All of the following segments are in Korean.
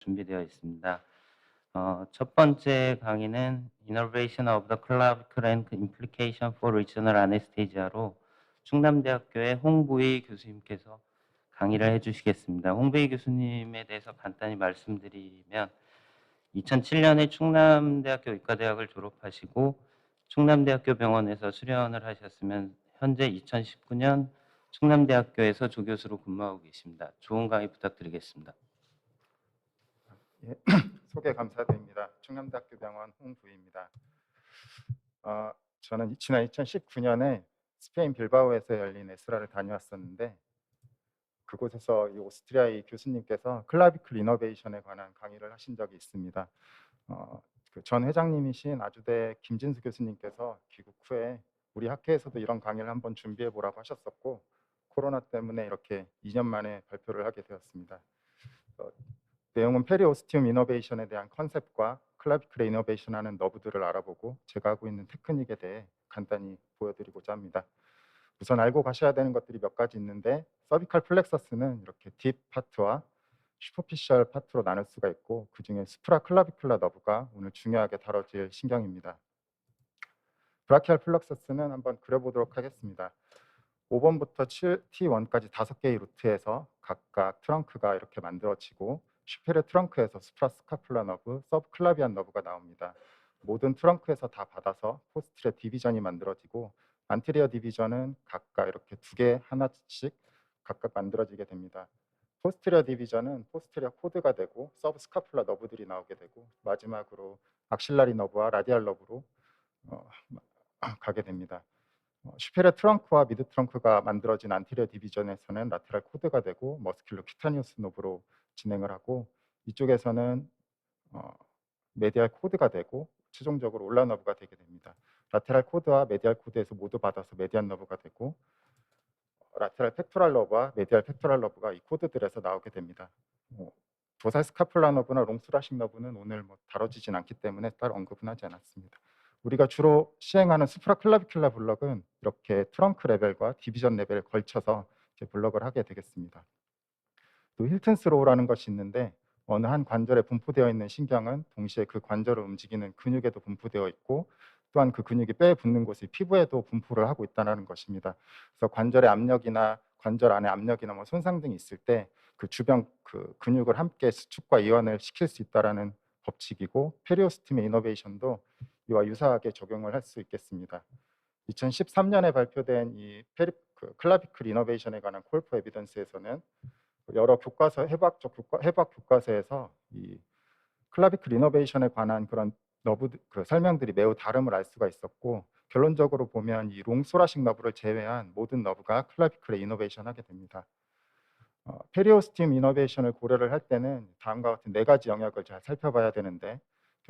준비되어 있습니다. 첫 번째 강의는 Innovation of the Clavicle and Implication for Regional Anesthesia로 충남대학교의 홍보희 교수님께서 강의를 해주시겠습니다. 홍보희 교수님에 대해서 간단히 말씀드리면 2007년에 충남대학교 의과대학을 졸업하시고 충남대학교 병원에서 수련을 하셨으면 현재 2019년 충남대학교에서 조교수로 근무하고 계십니다. 좋은 강의 부탁드리겠습니다. 예, 소개 감사드립니다. 충남대학교 병원 홍부희입니다. 저는 지난 2019년에 스페인 빌바오에서 열린 에스라를 다녀왔었는데 그곳에서 이 오스트리아의 교수님께서 클라비클 이노베이션에 관한 강의를 하신 적이 있습니다. 그전 회장님이신 아주대 김진수 교수님께서 귀국 후에 우리 학회에서도 이런 강의를 한번 준비해 보라고 하셨었고 코로나 때문에 이렇게 2년 만에 발표를 하게 되었습니다. 내용은 페리오스티움 이노베이션에 대한 컨셉과 클라비클의 이노베이션 하는 너브들을 알아보고 제가 하고 있는 테크닉에 대해 간단히 보여드리고자 합니다. 우선 알고 가셔야 되는 것들이 몇 가지 있는데 서비칼 플렉서스는 이렇게 딥 파트와 슈퍼피셜 파트로 나눌 수가 있고 그 중에 스프라 클라비클라 너브가 오늘 중요하게 다뤄질 신경입니다. 브라키알 플렉서스는 한번 그려보도록 하겠습니다. 5번부터 T1까지 5개의 루트에서 각각 트렁크가 이렇게 만들어지고 슈페리어 트렁크에서 수프라스카플라 너브, 서브클라비안 너브가 나옵니다. 모든 트렁크에서 다 받아서 포스트리어 디비전이 만들어지고 안테리어 디비전은 각각 이렇게 2개 하나씩 각각 만들어지게 됩니다. 포스트리어 디비전은 포스트리어 코드가 되고 서브스카플라 너브들이 나오게 되고 마지막으로 악실라리 너브와 라디알 너브로 가게 됩니다. 슈페리어 트렁크와 미드 트렁크가 만들어진 안테리어 디비전에서는 라테랄 코드가 되고 머스큘러 큐타니우스 노브로 진행을 하고 이쪽에서는 메디알 코드가 되고 최종적으로 올라 너브가 되게 됩니다. 라테랄 코드와 메디알 코드에서 모두 받아서 메디안 너브가 되고 라테랄 팩토랄 너브와 메디알 팩토랄 너브가 이 코드들에서 나오게 됩니다. 도살 스카플라 너브나 롱스라식 너브는 오늘 다뤄지진 않기 때문에 따로 언급은 하지 않았습니다. 우리가 주로 시행하는 수프라클라비큘라 블럭은 이렇게 트렁크 레벨과 디비전 레벨에 걸쳐서 블럭을 하게 되겠습니다. 또 힐튼스로우라는 것이 있는데 어느 한 관절에 분포되어 있는 신경은 동시에 그 관절을 움직이는 근육에도 분포되어 있고 또한 그 근육이 뼈에 붙는 곳이 피부에도 분포를 하고 있다는 것입니다. 그래서 관절의 압력이나 관절 안에 압력이나 손상 등이 있을 때 그 주변 그 근육을 함께 수축과 이완을 시킬 수 있다는 법칙이고 페리오스팀의 이노베이션도 이와 유사하게 적용을 할 수 있겠습니다. 2013년에 발표된 이 클라비클 이노베이션에 관한 콜 포 에비던스에서는 여러 교과서 해부학 교과서에서 이 클라비클 이노베이션에 관한 그런 설명들이 매우 다름을 알 수가 있었고 결론적으로 보면 이 롱소라식 너브를 제외한 모든 너브가 클라비클의 이노베이션 하게 됩니다. 페리오스팀 이노베이션을 고려를 할 때는 다음과 같은 4가지 영역을 잘 살펴봐야 되는데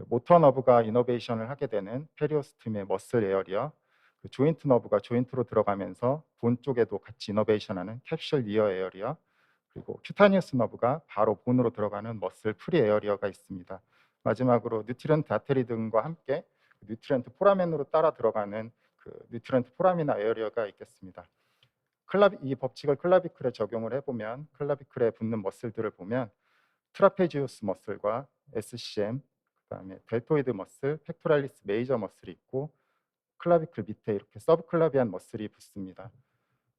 모터 너브가 이노베이션을 하게 되는 페리오스팀의 머슬 에어리어, 조인트 너브가 조인트로 들어가면서 본 쪽에도 같이 이노베이션하는 캡슐 이어 에어리어, 그리고 큐타니우스 너브가 바로 본으로 들어가는 머슬 프리 에어리어가 있습니다. 마지막으로 뉴트리언트 아테리 등과 함께 뉴트리언트 포라멘으로 따라 들어가는 그 뉴트리언트 포라미나 에어리어가 있겠습니다. 이 법칙을 클라비클에 적용을 해보면 클라비클에 붙는 머슬들을 보면 트라페지우스 머슬과 SCM, 그다음에 델토이드 머슬, 팩토랄리스 메이저 머슬이 있고 클라비클 밑에 이렇게 서브클라비안 머슬이 붙습니다.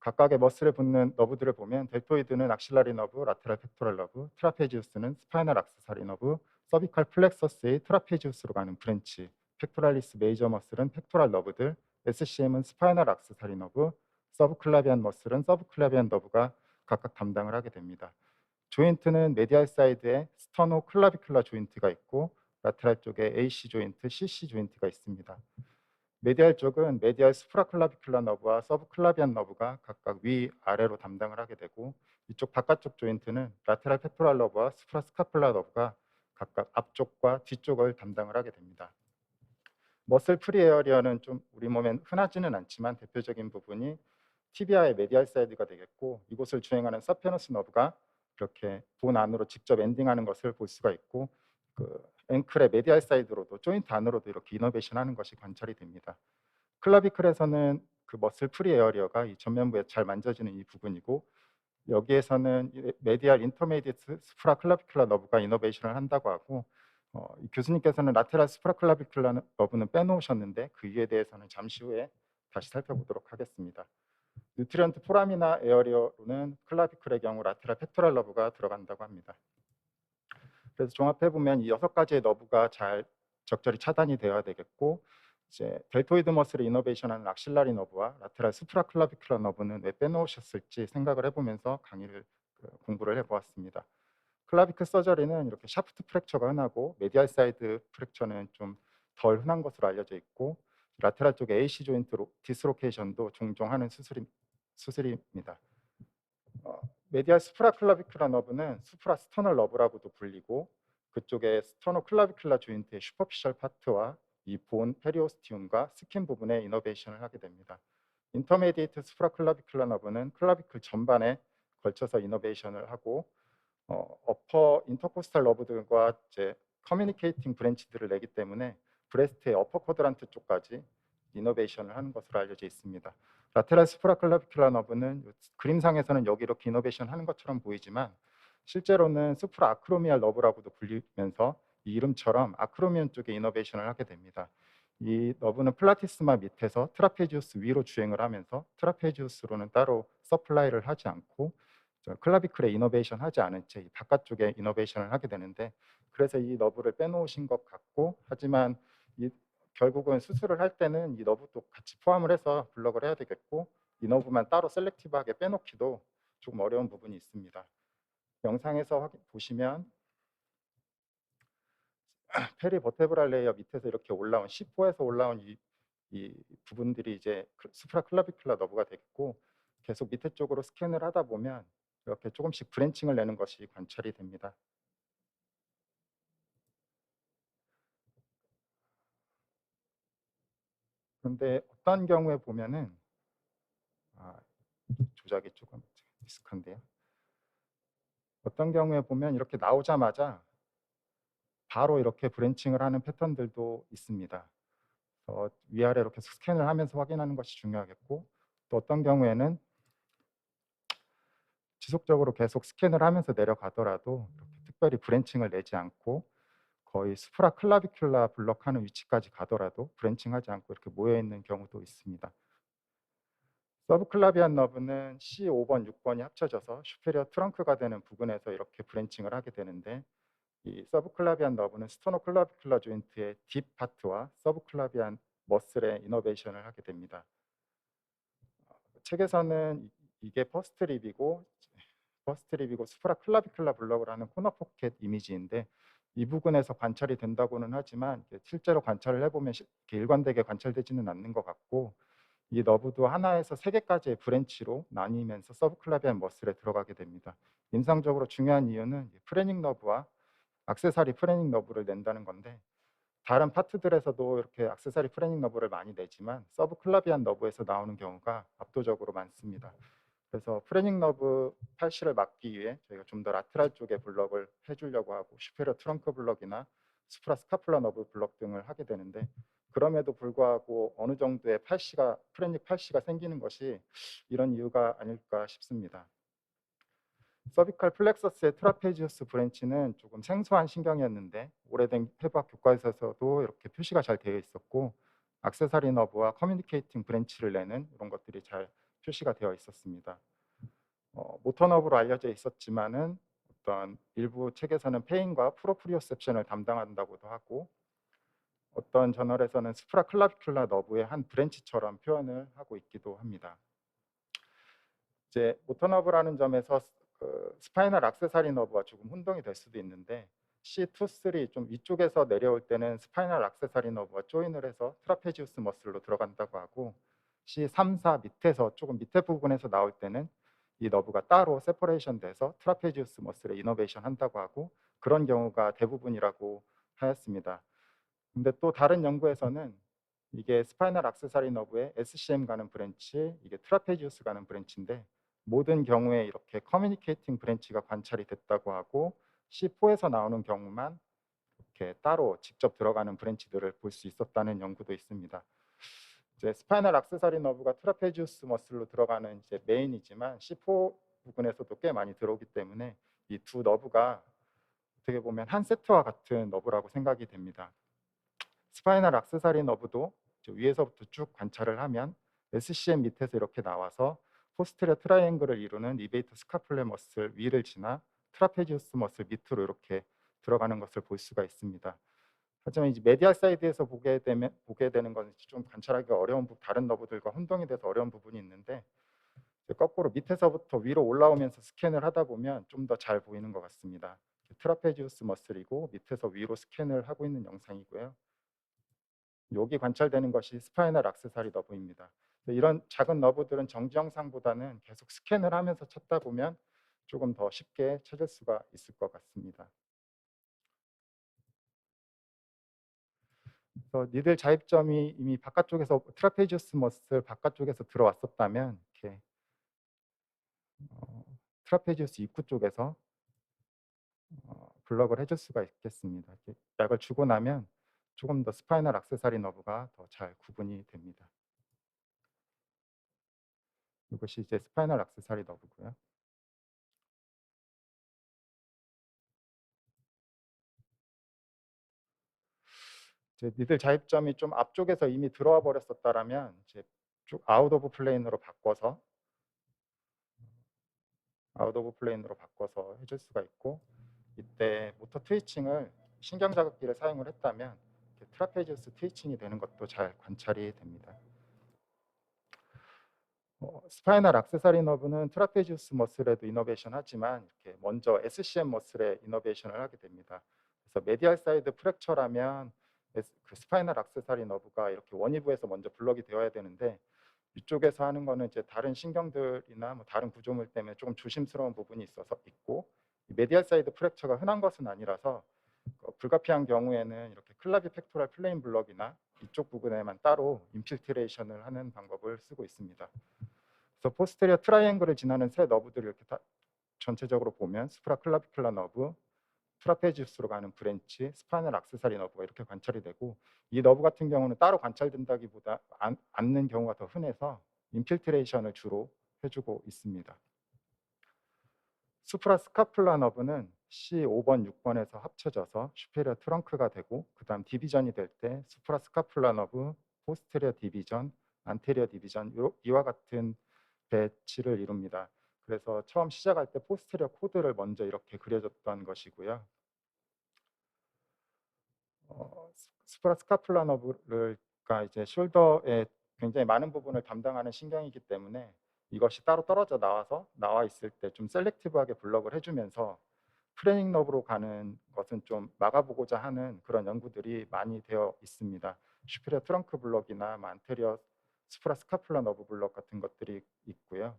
각각의 머슬에 붙는 너브들을 보면 델토이드는 악실라리 너브, 라테랄 팩토랄 너브, 트라페지우스는 스파이널 악세사리 너브, 서비칼 플렉서스의 트라페지우스로 가는 브랜치, 팩토랄리스 메이저 머슬은 팩토랄 너브들, SCM은 스파이널 악세사리 너브, 서브클라비안 머슬은 서브클라비안 너브가 각각 담당을 하게 됩니다. 조인트는 메디알 사이드에 스터노 클라비클라 조인트가 있고 라테랄 쪽에 AC 조인트, CC 조인트가 있습니다. 메디알 쪽은 메디알 수프라클라비큘라 너브와 서브클라비안 너브가 각각 위, 아래로 담당을 하게 되고 이쪽 바깥쪽 조인트는 라테랄 팩토랄 너브와 수프라스카플라 너브가 각각 앞쪽과 뒤쪽을 담당을 하게 됩니다. 머슬 프리 에어리어는 좀 우리 몸엔 흔하지는 않지만 대표적인 부분이 티비아의 메디알 사이드가 되겠고 이곳을 주행하는 서페너스 너브가 이렇게 본 안으로 직접 엔딩하는 것을 볼 수가 있고 그 앵클의 메디알 사이드로도 조인트 안으로도 이렇게 이노베이션 하는 것이 관찰이 됩니다. 클라비클에서는 그 머슬 프리 에어리어가 이 전면부에 잘 만져지는 이 부분이고 여기에서는 메디알 인터메디트 수프라클라비큘라 너브가 이노베이션을 한다고 하고 이 교수님께서는 라테랄 수프라클라비큘라 너브는 빼놓으셨는데 그 이유에 대해서는 잠시 후에 다시 살펴보도록 하겠습니다. 뉴트리언트 포라미나 에어리어로는 클라비큘의 경우 라테랄 팩토랄 너브가 들어간다고 합니다. 그래서 종합해 보면 이 6가지의 너브가 잘 적절히 차단이 되어야 되겠고, 이제 델토이드 머슬의 이노베이션하는 악실라리 너브와 라테랄 수프라클라비큘라 너브는 왜 빼놓으셨을지 생각을 해보면서 강의를 공부를 해보았습니다. 클라비클 서저리는 이렇게 샤프트 프랙처가 흔하고 메디알 사이드 프랙처는 좀 덜 흔한 것으로 알려져 있고, 라테랄 쪽에 AC 조인트 디스로케이션도 종종 하는 수술입니다. 메디알 수프라클라비큘라 너브는 수프라 스터널 너브라고도 불리고, 그쪽에 스터노클라비큘라 조인트의 슈퍼피셜 파트와 이 본 페리오스티움과 스킨 부분에 이너베이션을 하게 됩니다. 인터메디에이트 수프라클라비큘라 너브는 클라비클 전반에 걸쳐서 이너베이션을 하고, 어퍼 인터코스탈 너브들과 이제 커뮤니케이팅 브랜치들을 내기 때문에 브레스트의 어퍼 쿼드란트 쪽까지 이너베이션을 하는 것으로 알려져 있습니다. 라테랄 수프라클라비큘라 너브는 그림상에서는 여기 이렇게 이너베이션 하는 것처럼 보이지만 실제로는 수프라 아크로미알 너브라고도 불리면서 이 이름처럼 아크로미온 쪽에 이너베이션을 하게 됩니다. 이 너브는 플라티스마 밑에서 트라페지우스 위로 주행을 하면서 트라페지우스로는 따로 서플라이를 하지 않고 클라비클에 이너베이션 하지 않은 채 바깥쪽에 이너베이션을 하게 되는데, 그래서 이 너브를 빼놓으신 것 같고, 하지만 결국은 수술을 할 때는 이 너브도 같이 포함을 해서 블럭을 해야 되겠고, 이 너브만 따로 셀렉티브하게 빼놓기도 조금 어려운 부분이 있습니다. 영상에서 보시면 페리버테브랄 레이어 밑에서 이렇게 올라온 C4에서 올라온 이 부분들이 이제 수프라클라비큘라 너브가 되겠고, 계속 밑에 쪽으로 스캔을 하다 보면 이렇게 조금씩 브랜칭을 내는 것이 관찰이 됩니다. 그런데 어떤 경우에 보면은 조작이 조금 미숙한데요. 어떤 경우에 보면 이렇게 나오자마자 바로 이렇게 브랜칭을 하는 패턴들도 있습니다. 위아래로 계속 스캔을 하면서 확인하는 것이 중요하겠고, 또 어떤 경우에는 지속적으로 계속 스캔을 하면서 내려가더라도 이렇게 특별히 브랜칭을 내지 않고 거의 수프라클라비큘라 블럭하는 위치까지 가더라도 브랜칭하지 않고 이렇게 모여 있는 경우도 있습니다. 서브클라비안 너브는 C5번, 6번이 합쳐져서 슈페리어 트렁크가 되는 부분에서 이렇게 브랜칭을 하게 되는데, 이 서브클라비안 너브는 스토노클라비큘라 조인트의 딥 파트와 서브클라비안 머슬의 이너베이션을 하게 됩니다. 책에서는 이게 퍼스트 립이고 수프라클라비큘라 블럭을 하는 코너 포켓 이미지인데, 이 부분에서 관찰이 된다고는 하지만 실제로 관찰을 해보면 일관되게 관찰되지는 않는 것 같고, 이 너브도 하나에서 3개까지의 브랜치로 나뉘면서 서브클라비안 머슬에 들어가게 됩니다. 임상적으로 중요한 이유는 프레닝 너브와 액세서리 프레닝 너브를 낸다는 건데, 다른 파트들에서도 이렇게 액세서리 프레닝 너브를 많이 내지만 서브클라비안 너브에서 나오는 경우가 압도적으로 많습니다. 그래서 프레닝 너브 탈시를 막기 위해 저희가 좀 더 라테랄 쪽에 블럭을 해주려고 하고 슈페리어 트렁크 블럭이나 수프라 스카플라 너브 블럭 등을 하게 되는데, 그럼에도 불구하고 어느 정도의 프레닉 팔시가 생기는 것이 이런 이유가 아닐까 싶습니다. 서비칼 플렉서스의 트라페지우스 브랜치는 조금 생소한 신경이었는데 오래된 해부학 교과에서도 이렇게 표시가 잘 되어 있었고, 액세서리 너브와 커뮤니케이팅 브랜치를 내는 이런 것들이 잘 표시가 되어 있었습니다. 모터 너브로 알려져 있었지만은 어떤 일부 책에서는 페인과 프로프리오셉션을 담당한다고도 하고, 어떤 저널에서는 수프라클라비큘라 너브의 한 브랜치처럼 표현을 하고 있기도 합니다. 이제 모터 너브라는 점에서 스파이널 액세서리 너브와 조금 혼동이 될 수도 있는데, C2, 3 좀 위쪽에서 내려올 때는 스파이널 액세서리 너브와 조인을 해서 트라페지우스 머슬로 들어간다고 하고, C3, 4 밑에서 조금 밑에 부분에서 나올 때는 이 너브가 따로 세퍼레이션 돼서 트라페지우스 머슬에 이너베이션 한다고 하고, 그런 경우가 대부분이라고 하였습니다. 근데 또 다른 연구에서는 이게 스파이널 액세서리 너브에 SCM 가는 브랜치, 이게 트라페지우스 가는 브랜치인데, 모든 경우에 이렇게 커뮤니케이팅 브랜치가 관찰이 됐다고 하고, C4에서 나오는 경우만 이렇게 따로 직접 들어가는 브랜치들을 볼 수 있었다는 연구도 있습니다. 이제 스파이널 액세서리 너브가 트라페지우스 머슬로 들어가는 이제 메인이지만 C4 부분에서도 꽤 많이 들어오기 때문에 이 두 너브가 어떻게 보면 한 세트와 같은 너브라고 생각이 됩니다. 스파이널 악세사리 너브도 위에서부터 쭉 관찰을 하면 SCM 밑에서 이렇게 나와서 포스테리어 트라이앵글을 이루는 리베이터 스카플레 머슬 위를 지나 트라페지우스 머슬 밑으로 이렇게 들어가는 것을 볼 수가 있습니다. 하지만 이제 메디al 사이드에서 보게 되는 것은 좀 관찰하기가 어려운 다른 너브들과 혼동이 돼서 어려운 부분이 있는데, 거꾸로 밑에서부터 위로 올라오면서 스캔을 하다 보면 좀 더 잘 보이는 것 같습니다. 트라페지우스 머슬이고 밑에서 위로 스캔을 하고 있는 영상이고요. 여기 관찰되는 것이 스파이널 악세사리 너브입니다. 이런 작은 너브들은 정지 영상보다는 계속 스캔을 하면서 찾다 보면 조금 더 쉽게 찾을 수가 있을 것 같습니다. 그래서 니들 자입점이 이미 바깥쪽에서 트라페지우스 머슬 바깥쪽에서 들어왔었다면 이렇게 트라페지우스 입구 쪽에서 블럭을 해줄 수가 있겠습니다. 이렇게 약을 주고 나면 조금 더 스파이널 악세사리 너브가 더 잘 구분이 됩니다. 이것이 이제 스파이널 악세사리 너브고요. 이제 니들 자입점이 좀 앞쪽에서 이미 들어와 버렸었다라면 이제 쭉 아웃 오브 플레인으로 바꿔서 해줄 수가 있고, 이때 모터 트위칭을 신경 자극기를 사용을 했다면 트라페지우스 트위칭이 되는 것도 잘 관찰이 됩니다. 스파이널 악세사리 너브는 트라페지우스 머슬에도 이너베이션 하지만 이렇게 먼저 SCM 머슬에 이너베이션을 하게 됩니다. 그래서 메디알 사이드 프랙처라면 그 스파이널 악세사리 너브가 이렇게 원위부에서 먼저 블럭이 되어야 되는데, 이쪽에서 하는 거는 이제 다른 신경들이나 뭐 다른 구조물 때문에 조금 조심스러운 부분이 있고, 메디알 사이드 프랙처가 흔한 것은 아니라서 불가피한 경우에는 이렇게 클라비 팩토랄 플레인 블럭이나 이쪽 부분에만 따로 인필트레이션을 하는 방법을 쓰고 있습니다. 그래서 포스테리어 트라이앵글을 지나는 세 너브들을 이렇게 다 전체적으로 보면 수프라클라비큘라 너브, 트라페지우스로 가는 브랜치, 스파이널 악세사리 너브가 이렇게 관찰이 되고, 이 너브 같은 경우는 따로 관찰된다기보다 않는 경우가 더 흔해서 인필트레이션을 주로 해주고 있습니다. 수프라 스카플라 너브는 C5번, 6번에서 합쳐져서 슈페리어 트렁크가 되고, 그 다음 디비전이 될 때 수프라 스카플라 너브, 포스테리어 디비전, 안테리어 디비전 이와 같은 배치를 이룹니다. 그래서 처음 시작할 때 포스테리어 코드를 먼저 이렇게 그려줬던 것이고요. 스프라 스카플라 너브가 이제 숄더의 굉장히 많은 부분을 담당하는 신경이기 때문에 이것이 따로 떨어져 나와 있을 때 좀 셀렉티브하게 블럭을 해주면서 프레닝 너브로 가는 것은 좀 막아보고자 하는 그런 연구들이 많이 되어 있습니다. 슈페리어 트렁크 블럭이나 안테리어 스프라 스카플라 너브 블럭 같은 것들이 있고요.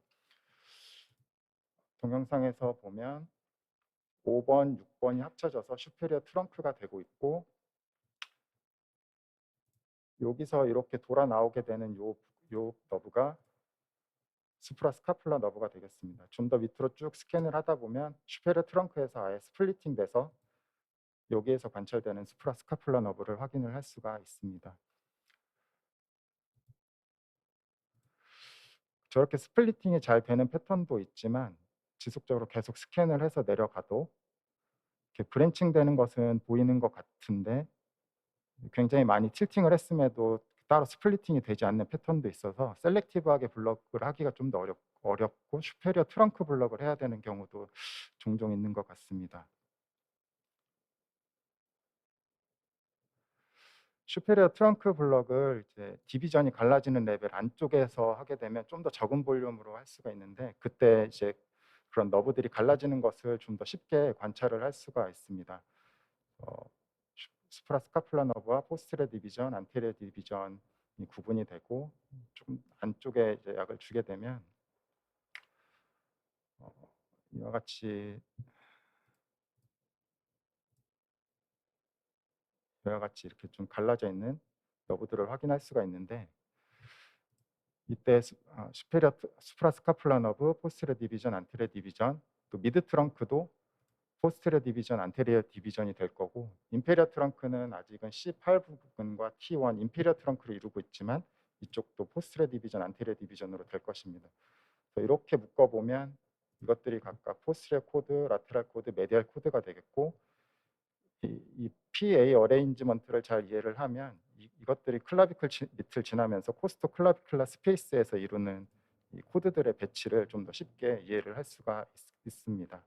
동영상에서 보면 5번, 6번이 합쳐져서 슈페리어 트렁크가 되고 있고, 여기서 이렇게 돌아 나오게 되는 요 너브가 수프라 스카플라 너브가 되겠습니다. 좀 더 밑으로 쭉 스캔을 하다 보면 슈페리어 트렁크에서 아예 스플리팅 돼서 여기에서 관찰되는 수프라 스카플라 너브를 확인을 할 수가 있습니다. 저렇게 스플리팅이 잘 되는 패턴도 있지만 지속적으로 계속 스캔을 해서 내려가도 이렇게 브랜칭 되는 것은 보이는 것 같은데, 굉장히 많이 틸팅을 했음에도 따로 스플리팅이 되지 않는 패턴도 있어서 셀렉티브하게 블럭을 하기가 좀 더 어렵고 슈페리어 트렁크 블럭을 해야 되는 경우도 종종 있는 것 같습니다. 슈페리어 트렁크 블럭을 이제 디비전이 갈라지는 레벨 안쪽에서 하게 되면 좀 더 적은 볼륨으로 할 수가 있는데, 그때 이제 그런 너브들이 갈라지는 것을 좀 더 쉽게 관찰을 할 수가 있습니다. 스프라 스카플라 너브와 포스테리어 디비전, 안테리어 디비전이 구분이 되고, 조금 안쪽에 이제 약을 주게 되면 이와 같이 이렇게 좀 갈라져 있는 너브들을 확인할 수가 있는데, 이때 스프라 스카플라 너브, 포스테리어 디비전, 안테리어 디비전, 또 미드 트렁크도 포스테리어 디비전, 안테리어 디비전이 될 거고, 인페리어 트렁크는 아직은 C8 부분과 T1 인페리어 트렁크를 이루고 있지만 이쪽도 포스테리어 디비전, 안테리어 디비전으로 될 것입니다. 이렇게 묶어보면 이것들이 각각 포스트럴 코드, 라테랄 코드, 메디얼 코드가 되겠고, 이 PA 어레인지먼트를 잘 이해를 하면 이것들이 클라비클 밑을 지나면서 코스토 클라비클라 스페이스에서 이루는 이 코드들의 배치를 좀 더 쉽게 이해를 할 수가 있습니다.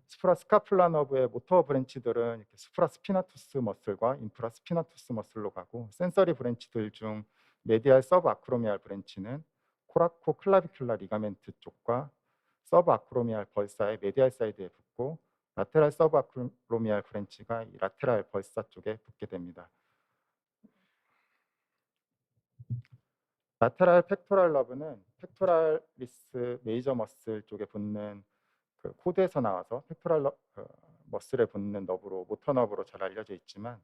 스프라 스카플라 너브의 모터 브랜치들은 이렇게 수프라 스피나투스 머슬과 인프라 스피나투스 머슬로 가고, 센서리 브랜치들 중 메디알 서브 아크로미알 브랜치는 코라코 클라비큘라 리가멘트 쪽과 서브 아크로미알 벌사의 메디알 사이드에 붙고, 라테랄 서브 아크로미알 브랜치가 이 라테랄 벌사 쪽에 붙게 됩니다. 라테랄 펙토랄 너브는 펙토랄리스 메이저 머슬 쪽에 붙는 그 코드에서 나와서 펙토랄 머슬에 붙는 너브로, 모터 너브로 잘 알려져 있지만,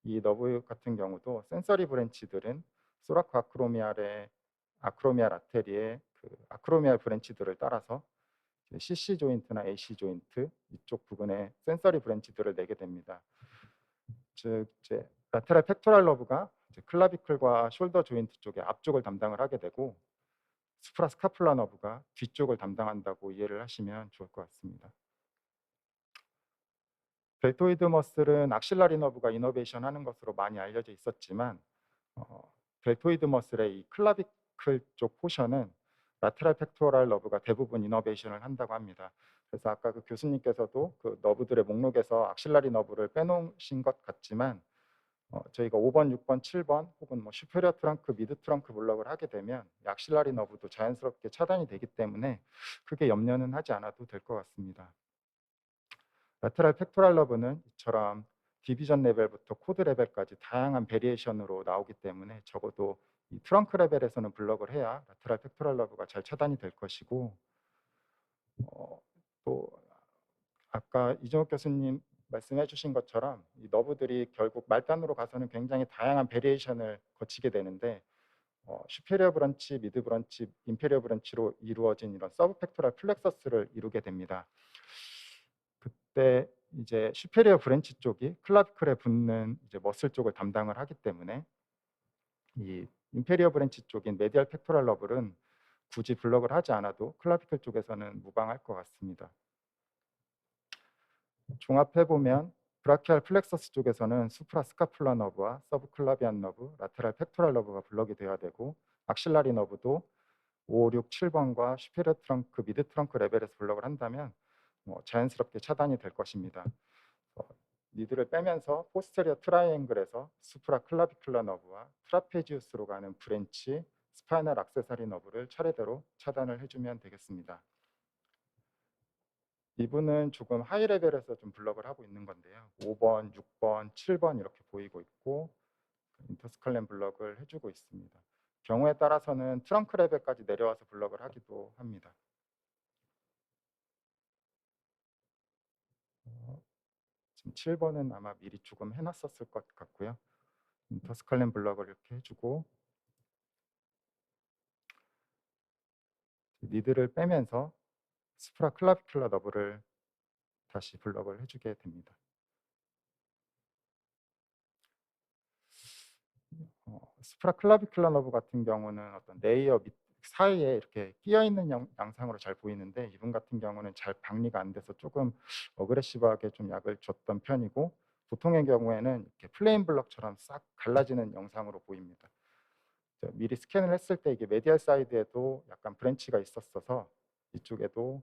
이 너브 같은 경우도 센서리 브랜치들은 소라코 아크로미알의 아크로미알 아테리의 그 아크로미알 브랜치들을 따라서 CC 조인트나 AC 조인트 이쪽 부분에 센서리 브랜치들을 내게 됩니다. 즉 이제 라테랄 펙토랄 너브가 클라비클과 숄더 조인트 쪽의 앞쪽을 담당을 하게 되고, 수프라 스카플라 너브가 뒤쪽을 담당한다고 이해를 하시면 좋을 것 같습니다. 델토이드 머슬은 악실라리 너브가 이너베이션 하는 것으로 많이 알려져 있었지만, 델토이드 머슬의 이 클라비클 쪽 포션은 라테랄 펙토랄 너브가 대부분 이너베이션을 한다고 합니다. 그래서 아까 그 교수님께서도 그 너브들의 목록에서 악실라리 너브를 빼놓으신 것 같지만, 저희가 5번, 6번, 7번 혹은 뭐 슈페리어 트렁크, 미드 트렁크 블럭을 하게 되면 악실라리 너브도 자연스럽게 차단이 되기 때문에 크게 염려는 하지 않아도 될 것 같습니다. 라테랄 펙토랄 너브는 이처럼 디비전 레벨부터 코드 레벨까지 다양한 베리에이션으로 나오기 때문에 적어도 이 트렁크 레벨에서는 블럭을 해야 라테랄 펙토랄 너브가 잘 차단이 될 것이고, 또 아까 이종욱 교수님 말씀해 주신 것처럼 이 너브들이 결국 말단으로 가서는 굉장히 다양한 베리에이션을 거치게 되는데, 슈페리어 브런치, 미드 브런치, 인페리어 브런치로 이루어진 이런 서브 펙토랄 플렉서스를 이루게 됩니다. 그때 이제 슈페리어 브랜치 쪽이 클라비클에 붙는 이제 머슬 쪽을 담당을 하기 때문에 이 인페리어 브랜치 쪽인 메디얼 펙토랄 너블은 굳이 블럭을 하지 않아도 클라비클 쪽에서는 무방할 것 같습니다. 종합해 보면 브라키알 플렉서스 쪽에서는 수프라 스카플라 너브와 서브클라비안 너브, 라테랄 펙토랄 너브가 블럭이 되어야 되고, 악실라리 너브도 5, 6, 7번과 슈페리어 트렁크, 미드 트렁크 레벨에서 블럭을 한다면 자연스럽게 차단이 될 것입니다. 니드를 빼면서 포스테리어 트라이앵글에서 수프라 클라비클라 너브와 트라페지우스로 가는 브랜치, 스파이널 악세사리 너브를 차례대로 차단을 해주면 되겠습니다. 이분은 조금 하이 레벨에서 좀 블럭을 하고 있는 건데요. 5번, 6번, 7번 이렇게 보이고 있고, 인터스칼렌 블럭을 해주고 있습니다. 경우에 따라서는 트렁크 레벨까지 내려와서 블럭을 하기도 합니다. 지금 7번은 아마 미리 조금 해놨었을 것 같고요. 인터스칼렌 블럭을 이렇게 해주고, 니드를 빼면서 스프라 클라비큘라 너브를 다시 블럭을 해주게 됩니다. 스프라 클라비큘라 너브 같은 경우는 어떤 레이어 밑 사이에 이렇게 끼어 있는 양상으로 잘 보이는데, 이분 같은 경우는 잘 박리가 안 돼서 조금 어그레시브하게 좀 약을 줬던 편이고, 보통의 경우에는 이렇게 플레인 블럭처럼 싹 갈라지는 영상으로 보입니다. 미리 스캔을 했을 때 이게 메디얼 사이드에도 약간 브랜치가 있었어서 이쪽에도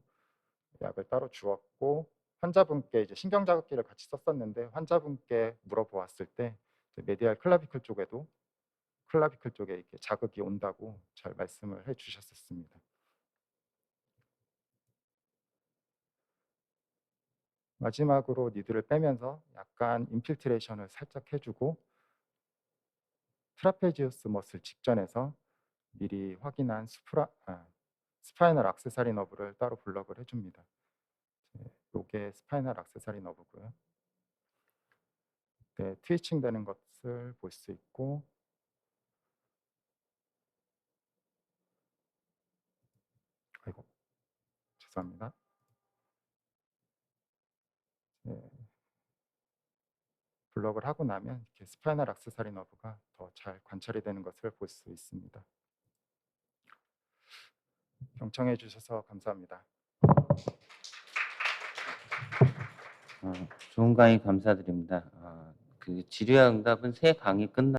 약을 따로 주었고, 환자분께 이제 신경자극기를 같이 썼었는데 환자분께 물어보았을 때 메디알 클라비클 쪽에도 클라비클 쪽에 이렇게 자극이 온다고 잘 말씀을 해주셨었습니다. 마지막으로 니드를 빼면서 약간 인필트레이션을 살짝 해주고, 트라페지우스 머슬 직전에서 미리 확인한 스파이널 악세사리 너브를 따로 블럭을 해줍니다. 이게 스파이널 악세사리 너브고요. 네, 트위칭 되는 것을 볼 수 있고, 아이고 죄송합니다. 네, 블럭을 하고 나면 이렇게 스파이널 악세사리 너브가 더 잘 관찰이 되는 것을 볼 수 있습니다. 경청해 주셔서 감사합니다. 좋은 강의 감사드립니다. 그 질의와 응답은 세 강의 끝나